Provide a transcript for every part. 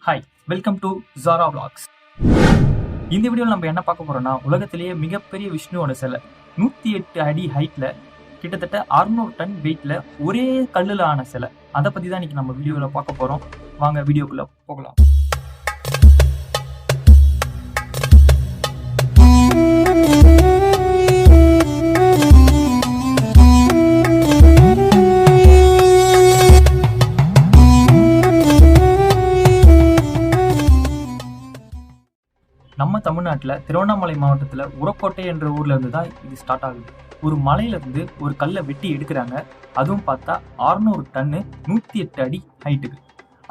Hi, welcome to Zara vlogs. இந்த வீடியோவில் நம்ம என்ன பார்க்க போறோம்னா, உலகத்திலேயே மிகப்பெரிய விஷ்ணுவோட சிலை 108 அடி ஹைட்ல கிட்டத்தட்ட 600 டன் வெயிட்ல ஒரே கல்லுல ஆன சிலை. அதை பத்தி தான் இன்னைக்கு நம்ம வீடியோவில் பார்க்க போறோம். வாங்க வீடியோக்குள்ள போகலாம். நம்ம தமிழ்நாட்டில் திருவண்ணாமலை மாவட்டத்தில் உரக்கோட்டை என்ற ஊர்ல இருந்து தான் இது ஸ்டார்ட் ஆகுது. ஒரு மலையில இருந்து ஒரு கல்லை வெட்டி எடுக்கிறாங்க. அதுவும் பார்த்தா 600 டன்னு 108 அடி ஹைட்டுக்கு.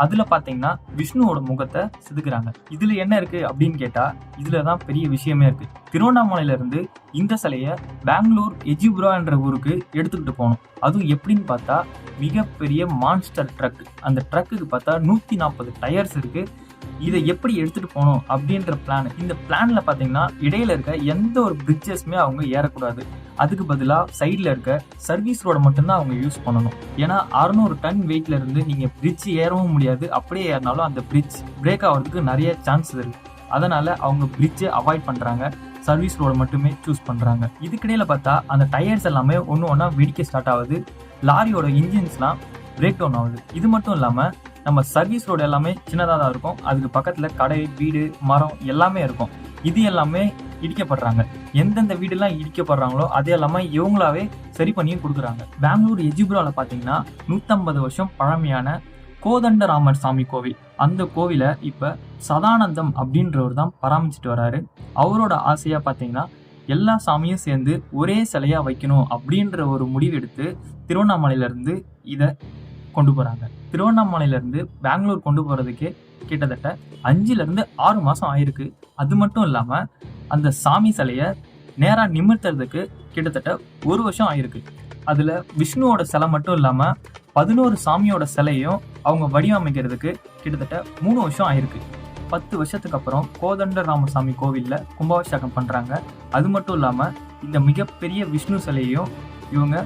அதுல பாத்தீங்கன்னா விஷ்ணுவோட முகத்தை செதுக்குறாங்க. இதுல என்ன இருக்கு அப்படின்னு கேட்டா, இதுலதான் பெரிய விஷயமே இருக்கு. திருவண்ணாமலையில இருந்து இந்த சிலைய பெங்களூர் எஜிபுரா என்ற ஊருக்கு எடுத்துக்கிட்டு போகணும். அதுவும் எப்படின்னு பார்த்தா, மிகப்பெரிய மான்ஸ்டர் ட்ரக். அந்த ட்ரக்குக்கு பார்த்தா 140 டயர்ஸ் இருக்கு. இதை எப்படி எடுத்துட்டு போகணும் அப்படின்ற பிளான். இந்த பிளான்ல பாத்தீங்கன்னா இடையில இருக்க எந்த ஒரு பிரிட்ஜஸ்மே அவங்க ஏறக்கூடாது. அதுக்கு பதிலாக சைட்ல இருக்க சர்வீஸ் ரோட மட்டும்தான் அவங்க யூஸ் பண்ணணும். ஏன்னா 600 டன் வெயிட்ல இருந்து நீங்க பிரிட்ஜ் ஏறவும் முடியாது. அப்படியே ஏறினாலும் அந்த பிரிட்ஜ் பிரேக் ஆகிறதுக்கு நிறைய சான்சஸ் இருக்கு. அதனால அவங்க பிரிட்ஜை அவாய்ட் பண்றாங்க. சர்வீஸ் ரோட மட்டுமே சூஸ் பண்றாங்க. இதுக்கிடையில பார்த்தா அந்த டயர்ஸ் எல்லாமே ஒன்னா வெடிக்க ஸ்டார்ட் ஆகுது. லாரியோட இன்ஜின்ஸ்லாம் பிரேக் டவுன் ஆகுது. இது மட்டும் இல்லாம நம்ம சர்வீஸ் ரோடு எல்லாமே சின்னதாக தான் இருக்கும். அதுக்கு பக்கத்துல கடை, வீடு, மரம் எல்லாமே இருக்கும். இது எல்லாமே இடிக்கப்படுறாங்க. எந்தெந்த வீடுலாம் இடிக்கப்படுறாங்களோ அதே எல்லாமே இவங்களாவே சரி பண்ணியும் கொடுக்குறாங்க. பெங்களூர் எஜிபுரால பாத்தீங்கன்னா 150 வருஷம் பழமையான கோதண்டராமர் சாமி கோவில். அந்த கோவில இப்ப சதானந்தம் அப்படின்றவர் தான் பராமரிச்சுட்டு வராரு. அவரோட ஆசையா பாத்தீங்கன்னா எல்லா சாமியும் சேர்ந்து ஒரே சிலையா வைக்கணும் அப்படின்ற ஒரு முடிவு எடுத்து திருவண்ணாமலையில இருந்து இதை கொண்டு போறாங்க. திருவண்ணாமலையில இருந்து பெங்களூர் கொண்டு போறதுக்கு கிட்டத்தட்ட 5 to 6 மாசம் ஆயிருக்கு. அது மட்டும் இல்லாம அந்த சாமி சிலைய நேரா நிமிர்த்துறதுக்கு கிட்டத்தட்ட 1 வருஷம் ஆயிருக்கு. அதுல விஷ்ணுவோட சிலை மட்டும் இல்லாம 11 சாமியோட சிலையும் அவங்க வடிவமைக்கிறதுக்கு கிட்டத்தட்ட 3 வருஷம் ஆயிருக்கு. 10 வருஷத்துக்கு அப்புறம் கோதண்டராமசாமி கோவில்ல கும்பாபிஷேகம் பண்றாங்க. அது மட்டும் இல்லாம இந்த மிகப்பெரிய விஷ்ணு சிலையையும் இவங்க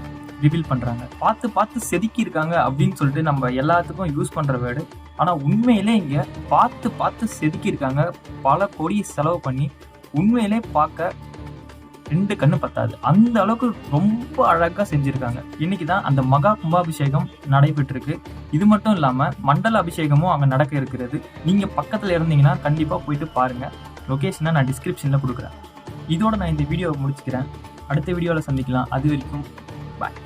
ரிவீல் பண்றாங்க. பார்த்து செதுக்கி இருக்காங்க அப்படின்னு சொல்லிட்டு நம்ம எல்லாத்துக்கும் யூஸ் பண்ற வேர்டு. ஆனா உண்மையிலே இங்க பார்த்து செதுக்கி இருக்காங்க. பல கோடி செலவு பண்ணி உண்மையிலே பார்க்க 2 கண்ணு பத்தாது. அந்த அளவுக்கு ரொம்ப அழகா செஞ்சிருக்காங்க. இன்னைக்குதான் அந்த மகா கும்பாபிஷேகம் நடைபெற்று இருக்கு. இது மட்டும் இல்லாம மண்டல அபிஷேகமும் அங்க நடக்க இருக்கிறது. நீங்க பக்கத்துல இருந்தீங்கன்னா கண்டிப்பா போயிட்டு பாருங்க. லொகேஷனை நான் டிஸ்கிரிப்ஷன்ல கொடுக்குறேன். இதோட நான் இந்த வீடியோவை முடிச்சுக்கிறேன். அடுத்த வீடியோல சந்திக்கலாம். அது வரைக்கும் பாய்.